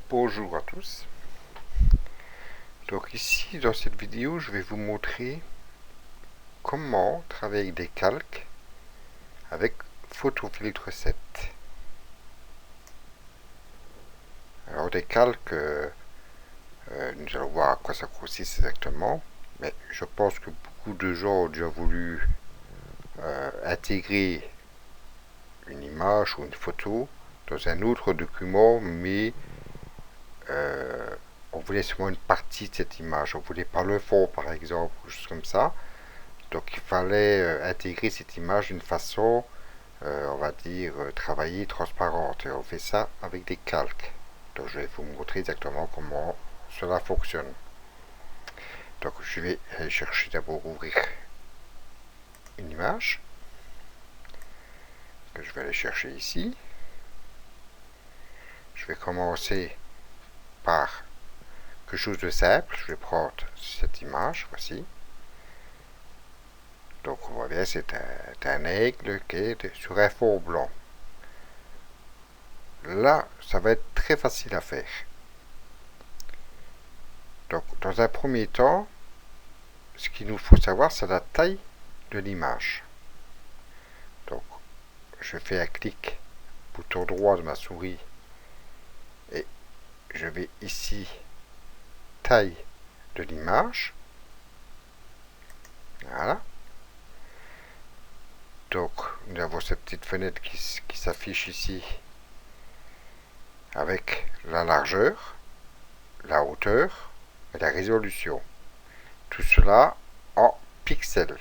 Bonjour à tous. Donc ici dans cette vidéo je vais vous montrer comment travailler avec des calques avec Photofiltre 7. Alors des calques, nous allons voir à quoi ça consiste exactement, mais je pense que beaucoup de gens ont déjà voulu intégrer une image ou une photo dans un autre document, mais on voulait seulement une partie de cette image, on voulait pas le fond par exemple, ou juste comme ça. Donc il fallait intégrer cette image d'une façon, on va dire, travaillée, transparente. Et on fait ça avec des calques. Donc je vais vous montrer exactement comment cela fonctionne. Donc je vais aller chercher d'abord ouvrir une image que je vais aller chercher ici. Je vais commencer par quelque chose de simple. Je vais prendre cette image, voici. Donc on voit bien, c'est un aigle qui est sur un fond blanc. Là, ça va être très facile à faire. Donc, dans un premier temps, ce qu'il nous faut savoir, c'est la taille de l'image. Donc, je fais un clic, bouton droit de ma souris, et je vais ici, taille de l'image. Voilà. Donc, nous avons cette petite fenêtre qui s'affiche ici avec la largeur, la hauteur et la résolution. Tout cela en pixels.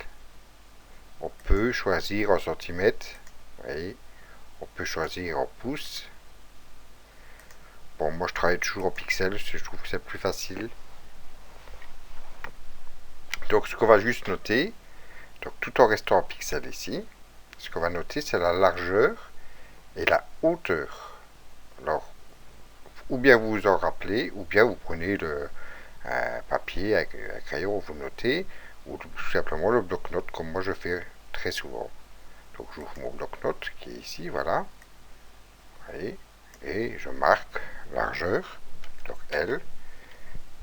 On peut choisir en centimètres, voyez, on peut choisir en pouces. Bon, moi je travaille toujours en pixels, je trouve que c'est plus facile. Donc ce qu'on va juste noter, donc tout en restant en pixels ici, ce qu'on va noter c'est la largeur et la hauteur. Alors, ou bien vous vous en rappelez, ou bien vous prenez un papier, un crayon, vous notez, ou tout simplement le bloc-notes comme moi je fais très souvent. Donc j'ouvre mon bloc-notes qui est ici, voilà. Voyez, et je marque largeur, donc L,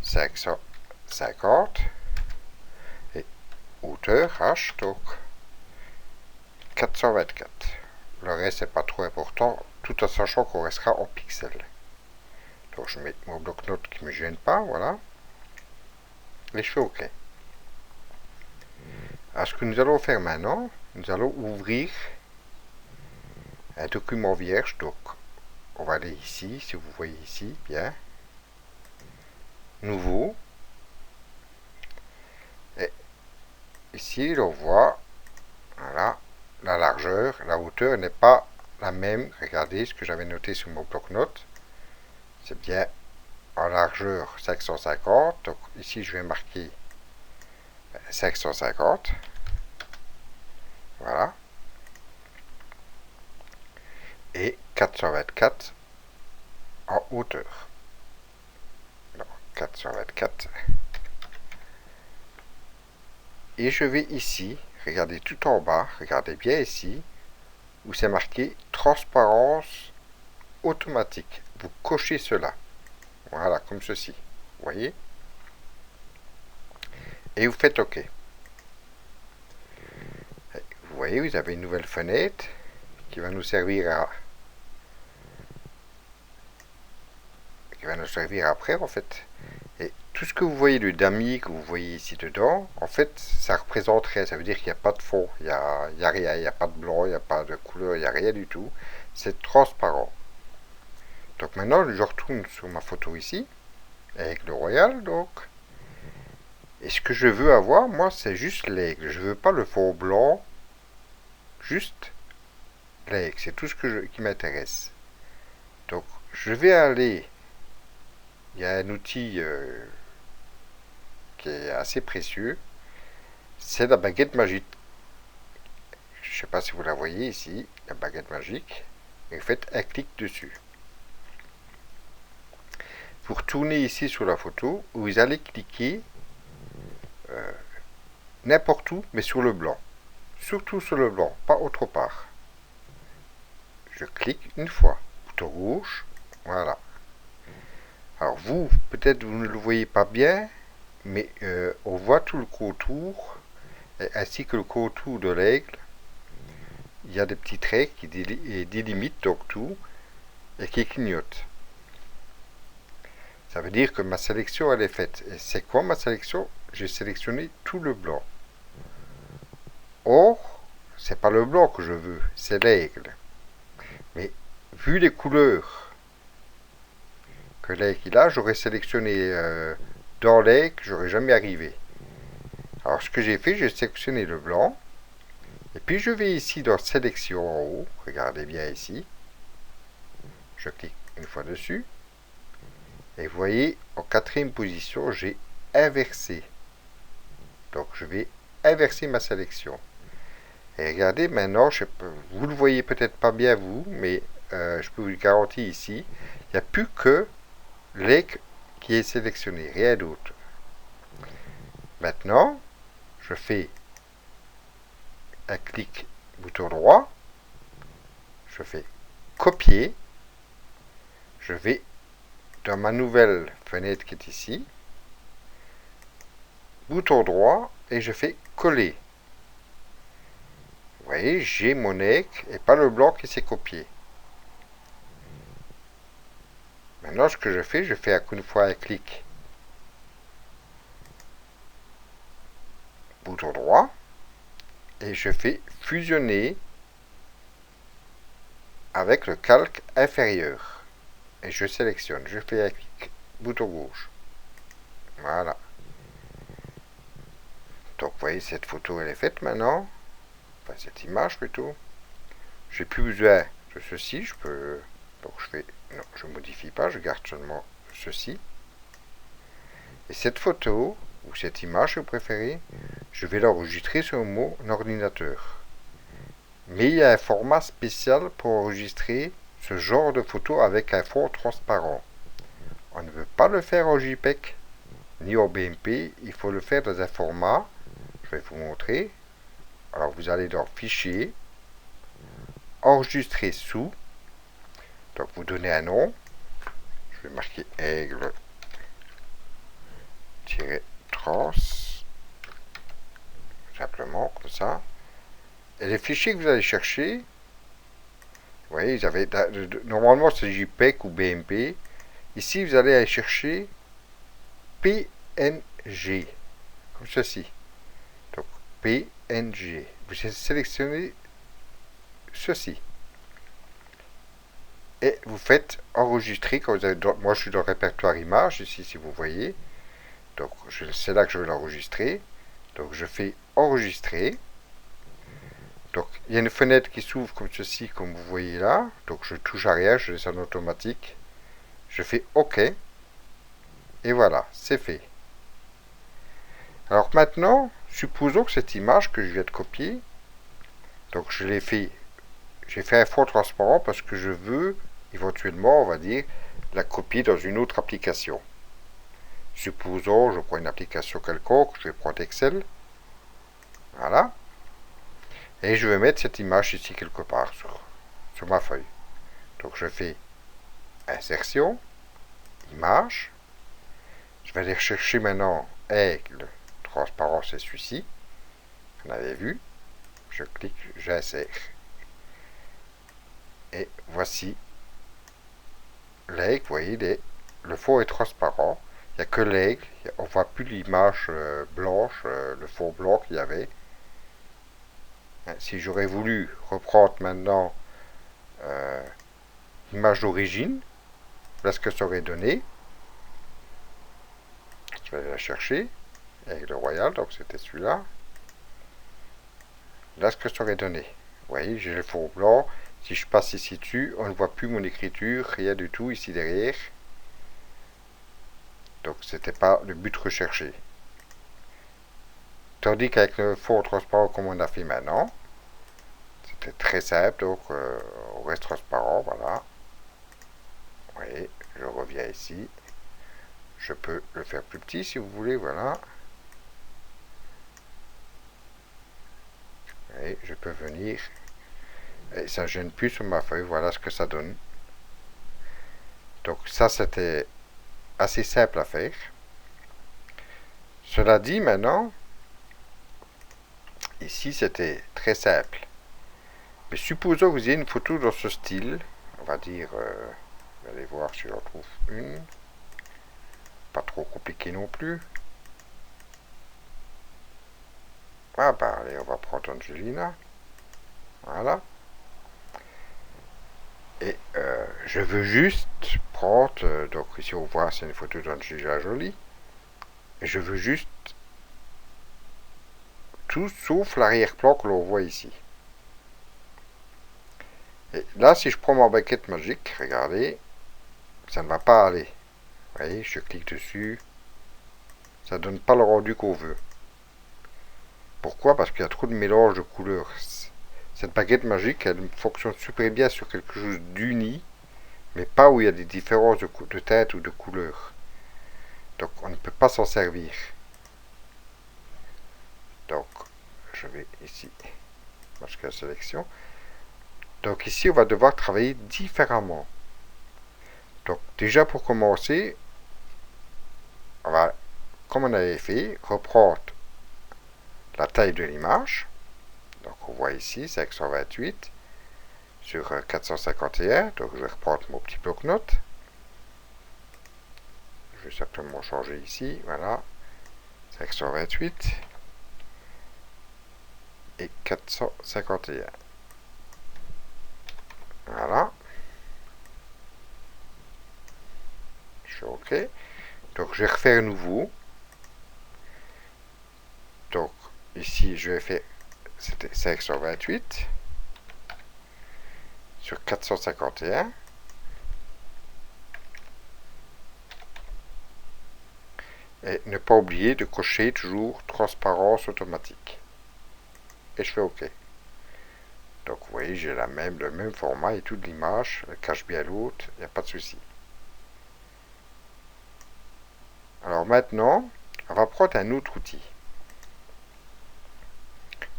550, et hauteur H, donc 424. Le reste c'est pas trop important, tout en sachant qu'on restera en pixels. Donc je mets mon bloc-notes qui ne me gêne pas, voilà, et je fais OK. Alors ce que nous allons faire maintenant, nous allons ouvrir un document vierge, donc on va aller ici, si vous voyez ici, bien, nouveau, et ici on voit, voilà, la largeur, la hauteur n'est pas la même. Regardez ce que j'avais noté sur mon bloc-notes. C'est bien en largeur 550. Donc ici, je vais marquer 550. Voilà. Et 424 en hauteur. Donc 424. Et je vais ici, regardez tout en bas, regardez bien ici, où c'est marqué transparence automatique. Vous cochez cela. Voilà, comme ceci. Vous voyez? Et vous faites OK. Vous voyez, vous avez une nouvelle fenêtre qui va nous servir après, en fait. Et tout ce que vous voyez, le damier que vous voyez ici dedans, en fait, ça représente rien. Ça veut dire qu'il n'y a pas de fond, il n'y a rien, il n'y a pas de blanc, il n'y a pas de couleur, il n'y a rien du tout. C'est transparent. Donc maintenant, je retourne sur ma photo ici, avec le royal, donc. Et ce que je veux avoir, moi, c'est juste l'aigle. Je ne veux pas le fond blanc, juste l'aigle. C'est tout ce qui m'intéresse. Donc, je vais aller. Il y a un outil qui est assez précieux. C'est la baguette magique. Je ne sais pas si vous la voyez ici, la baguette magique. Et vous faites un clic dessus. Vous retournez ici sur la photo, vous allez cliquer n'importe où, mais sur le blanc. Surtout sur le blanc, pas autre part. Je clique une fois. Bouton gauche, voilà. Alors vous, peut-être vous ne le voyez pas bien, mais on voit tout le contour, ainsi que le contour de l'aigle. Il y a des petits traits qui délimitent donc tout et qui clignotent. Ça veut dire que ma sélection elle est faite. Et c'est quoi ma sélection? J'ai sélectionné tout le blanc. Or, c'est pas le blanc que je veux, c'est l'aigle. Mais vu les couleurs que l'aigle a, j'aurais sélectionné dans l'aigle, j'aurais jamais arrivé. Alors ce que j'ai fait, j'ai sélectionné le blanc. Et puis je vais ici dans sélection en haut, regardez bien ici. Je clique une fois dessus. Et vous voyez, en quatrième position, j'ai inversé. Donc je vais inverser ma sélection. Et regardez maintenant, vous le voyez peut-être pas bien vous, mais je peux vous le garantir ici, il n'y a plus que l'aigle qui est sélectionné, rien d'autre. Maintenant, je fais un clic bouton droit, je fais copier, je vais dans ma nouvelle fenêtre qui est ici, bouton droit et je fais coller. Vous voyez, j'ai mon aigle et pas le blanc qui s'est copié. Maintenant, ce que je fais une fois un clic bouton droit et je fais fusionner avec le calque inférieur. Et je sélectionne, je fais un clic bouton gauche. Voilà. Donc vous voyez, cette photo elle est faite maintenant. Enfin, cette image plutôt. J'ai plus besoin de ceci, je peux. Donc je fais. Non, je ne modifie pas, je garde seulement ceci. Et cette photo, ou cette image si vous préférez, je vais l'enregistrer sur mon ordinateur. Mais il y a un format spécial pour enregistrer ce genre de photo avec un fond transparent. On ne veut pas le faire en JPEG ni en BMP, il faut le faire dans un format. Je vais vous montrer. Alors vous allez dans Fichier, Enregistrer sous. Donc vous donnez un nom. Je vais marquer aigle-trans. Simplement comme ça. Et les fichiers que vous allez chercher, vous voyez, normalement c'est JPEG ou BMP. Ici vous allez aller chercher PNG, comme ceci. Donc PNG. Vous sélectionnez ceci. Et vous faites enregistrer quand vous avez. Moi je suis dans le répertoire images ici si vous voyez. Donc c'est là que je vais l'enregistrer. Donc je fais enregistrer. Donc il y a une fenêtre qui s'ouvre comme ceci, comme vous voyez là. Donc je touche à rien, je laisse en automatique. Je fais OK. Et voilà, c'est fait. Alors maintenant, supposons que cette image que je viens de copier, donc j'ai fait un fond transparent parce que je veux éventuellement, on va dire, la copier dans une autre application. Supposons, je prends une application quelconque, je vais prendre Excel. Voilà. Et je vais mettre cette image ici quelque part sur ma feuille. Donc je fais Insertion, Image. Je vais aller chercher maintenant Aigle, transparent, c'est celui-ci. On avait vu. Je clique, j'insère. Et voici l'aigle, vous voyez, le fond est transparent. Il n'y a que l'aigle, on ne voit plus l'image blanche, le fond blanc qu'il y avait. Si j'aurais voulu reprendre maintenant l'image d'origine, voilà ce que ça aurait donné. Je vais aller la chercher, Aigle Royal, donc c'était celui-là. Là ce que ça aurait donné. Vous voyez, j'ai le fond blanc. Si je passe ici dessus, on ne voit plus mon écriture, rien du tout ici derrière. Donc c'était pas le but recherché. Tandis qu'avec le fond transparent comme on a fait maintenant, c'était très simple, donc on reste transparent, voilà. Vous voyez, je reviens ici. Je peux le faire plus petit si vous voulez, voilà. Et je peux venir. Et ça ne gêne plus sur ma feuille, voilà ce que ça donne. Donc ça c'était assez simple à faire. Cela dit, maintenant, ici c'était très simple. Mais supposons que vous ayez une photo dans ce style. On va dire, je vais aller voir si j'en trouve une. Pas trop compliqué non plus. Ah bah allez, on va prendre Angelina. Voilà. Et je veux juste prendre, donc ici on voit c'est une photo d'Angelina Jolie. Et je veux juste tout sauf l'arrière-plan que l'on voit ici. Et là, si je prends ma baguette magique, regardez, ça ne va pas aller. Vous voyez, je clique dessus, ça ne donne pas le rendu qu'on veut. Pourquoi? Parce qu'il y a trop de mélange de couleurs. Cette baguette magique, elle fonctionne super bien sur quelque chose d'uni, mais pas où il y a des différences de teinte ou de couleurs. Donc on ne peut pas s'en servir. Donc je vais ici, marquer la sélection. Donc ici on va devoir travailler différemment. Donc déjà pour commencer, on va, comme on avait fait, reprendre la taille de l'image. Donc on voit ici 528 sur 451. Donc je vais reprendre mon petit bloc-notes. Je vais simplement changer ici. Voilà. 528 et 451. Voilà. Je fais OK. Donc je vais refaire à nouveau. Donc ici je vais faire, c'était 528 sur 451. Et ne pas oublier de cocher toujours transparence automatique. Et je fais OK. Donc vous voyez, j'ai le même format et toute l'image, elle cache bien l'autre, il n'y a pas de souci. Alors maintenant, on va prendre un autre outil.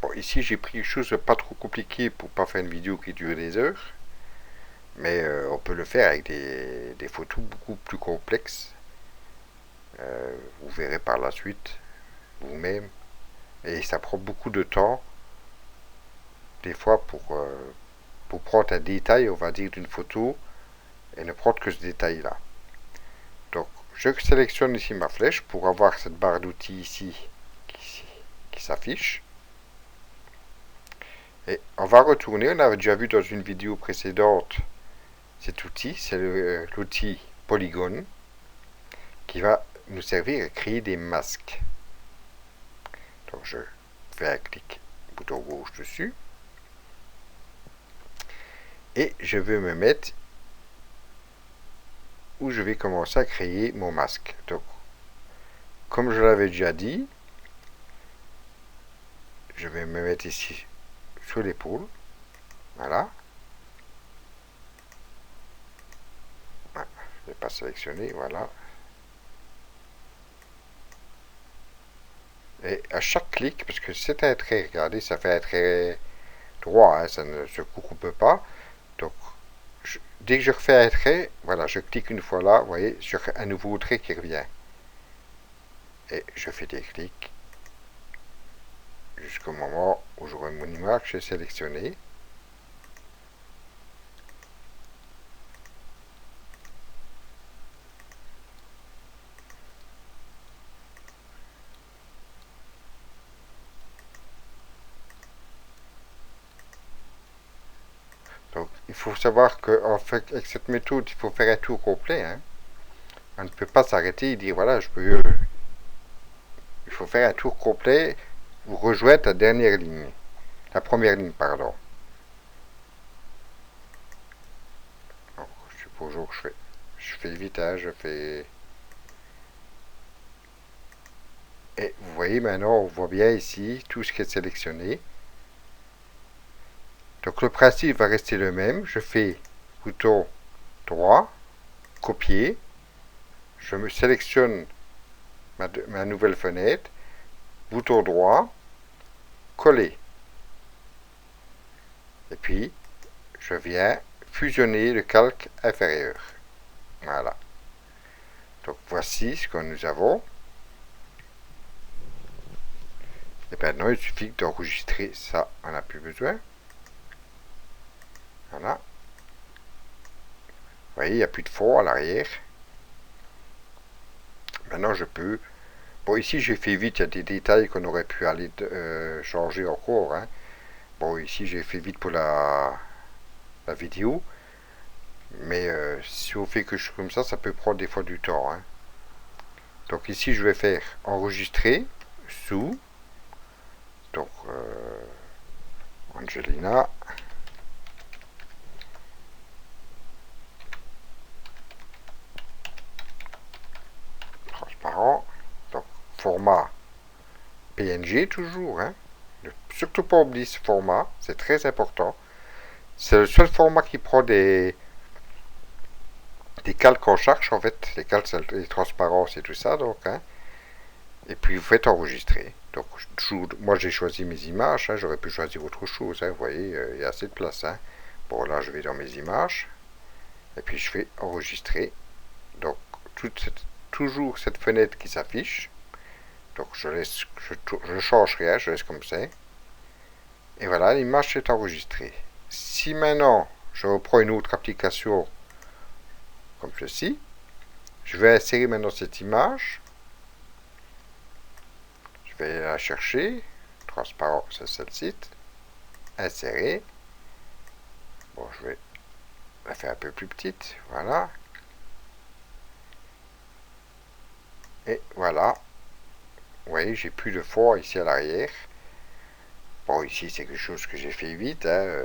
Bon, ici j'ai pris quelque chose de pas trop compliqué pour pas faire une vidéo qui dure des heures. Mais on peut le faire avec des photos beaucoup plus complexes. Vous verrez par la suite vous-même. Et ça prend beaucoup de temps, des fois, pour prendre un détail, on va dire, d'une photo, et ne prendre que ce détail-là. Donc, je sélectionne ici ma flèche pour avoir cette barre d'outils ici qui s'affiche. Et on va retourner, on avait déjà vu dans une vidéo précédente cet outil, c'est l'outil Polygone, qui va nous servir à créer des masques. Donc je fais un clic bouton gauche dessus et je vais me mettre où je vais commencer à créer mon masque. Donc comme je l'avais déjà dit, je vais me mettre ici sur l'épaule. Voilà. Je ne vais pas sélectionner, voilà. Et à chaque clic, parce que c'est un trait, regardez, ça fait un trait droit, hein, ça ne se coupe pas. Donc dès que je refais un trait, voilà, je clique une fois là, vous voyez, sur un nouveau trait qui revient. Et je fais des clics jusqu'au moment où j'aurai mon image que j'ai sélectionnée. Donc il faut savoir qu'en fait, avec cette méthode, il faut faire un tour complet. Hein. On ne peut pas s'arrêter et dire voilà, je peux. Il faut faire un tour complet ou rejoindre la dernière ligne. La première ligne, pardon. Donc, je suppose que je fais vite, hein, je fais. Et vous voyez maintenant, on voit bien ici tout ce qui est sélectionné. Donc le principe va rester le même. Je fais bouton droit, copier. Je me sélectionne ma nouvelle fenêtre. Bouton droit, coller. Et puis, je viens fusionner le calque inférieur. Voilà. Donc voici ce que nous avons. Et maintenant il suffit d'enregistrer ça, on n'a plus besoin. Voilà. Vous voyez, il n'y a plus de fond à l'arrière. Maintenant je peux... Bon, ici j'ai fait vite, il y a des détails qu'on aurait pu aller changer encore. Hein. Bon, ici j'ai fait vite pour la vidéo. Mais si on fait quelque chose comme ça peut prendre des fois du temps. Hein. Donc ici je vais faire enregistrer sous. Donc Angelina. Transparent. Donc format PNG toujours. Hein. Ne surtout pas oublier ce format, c'est très important. C'est le seul format qui prend des calques en charge en fait. Les calques, les transparences et tout ça. Donc, hein. Et puis vous faites enregistrer. Donc moi j'ai choisi mes images, hein. J'aurais pu choisir autre chose. Hein. Vous voyez, il y a assez de place. Hein. Bon là je vais dans mes images. Et puis je fais enregistrer. Donc toujours cette fenêtre qui s'affiche. Donc je change rien, je laisse comme ça. Et voilà, l'image est enregistrée. Si maintenant je reprends une autre application comme ceci, je vais insérer maintenant cette image. Je vais la chercher. Transparent, c'est celle-ci. Insérer. Bon, je vais la faire un peu plus petite. Voilà. Et voilà. Vous voyez, j'ai plus de fond ici à l'arrière. Bon, ici, c'est quelque chose que j'ai fait vite. Hein,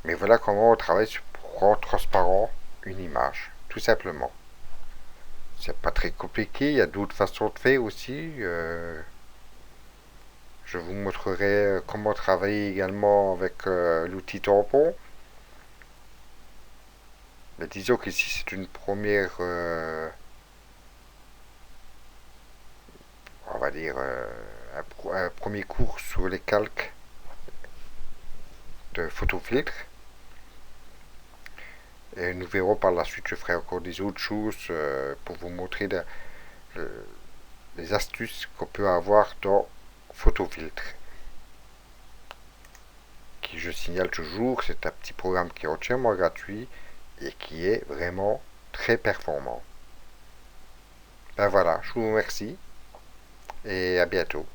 mais voilà comment on travaille pour rendre transparent une image. Tout simplement. C'est pas très compliqué. Il y a d'autres façons de faire aussi. Je vous montrerai comment travailler également avec l'outil tampon. Mais disons qu'ici, c'est une première... on va dire un premier cours sur les calques de photofiltre. Et nous verrons par la suite, je ferai encore des autres choses pour vous montrer les astuces qu'on peut avoir dans photofiltre. Qui, je signale toujours, c'est un petit programme qui est entièrement gratuit et qui est vraiment très performant. Ben voilà, je vous remercie et à bientôt.